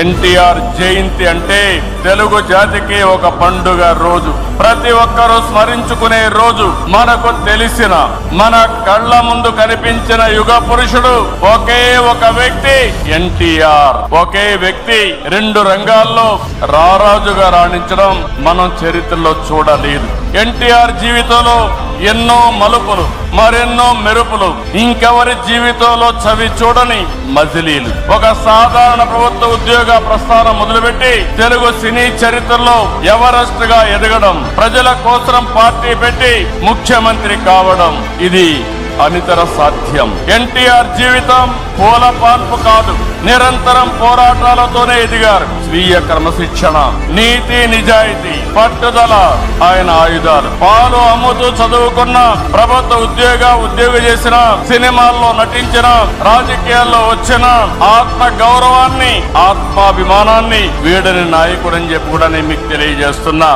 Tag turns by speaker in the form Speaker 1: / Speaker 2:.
Speaker 1: ఎన్టీఆర్ జయంతి అంటే తెలుగు జాతికి ఒక పండుగ రోజు. ప్రతి ఒక్కరూ స్మరించుకునే రోజు. మనకు తెలిసిన, మన కళ్ళ ముందు కనిపించిన యుగ పురుషుడు ఒకే ఒక వ్యక్తి ఎన్టీఆర్. ఒకే వ్యక్తి రెండు రంగాల్లో రారాజుగా రాణించడం మనం చరిత్రలో చూడలేదు. ఎన్టీఆర్ జీవితంలో ఎన్నో మలుపులు, మరెన్నో మెరుపులు, ఇంకెవరి జీవితంలో చవి చూడని మజిలీలు. ఒక సాధారణ ప్రభుత్వ ఉద్యోగ ప్రస్థానం మొదలుపెట్టి తెలుగు సినీ చరిత్రలో ఎవరెస్ట్ గా ఎదగడం, ప్రజల కోసం పార్టీ పెట్టి ముఖ్యమంత్రి కావడం, ఇది అనితర సాధ్యం. ఎన్టీఆర్ జీవితం పూల పాన్పు కాదు, నిరంతరం పోరాటాలతోనే ఎదిగారు. స్వీయ క్రమశిక్షణ, నీతి నిజాయితీ, పట్టుదల ఆయన ఆయుధాలు. పాలు అమ్ముతూ చదువుకున్న, ప్రభుత్వ ఉద్యోగం చేసిన, సినిమాల్లో నటించిన, రాజకీయాల్లో వచ్చిన, ఆత్మ గౌరవాన్ని, ఆత్మాభిమానాన్ని వీడని నాయకుడని చెప్పి కూడా నేను మీకు తెలియజేస్తున్నా.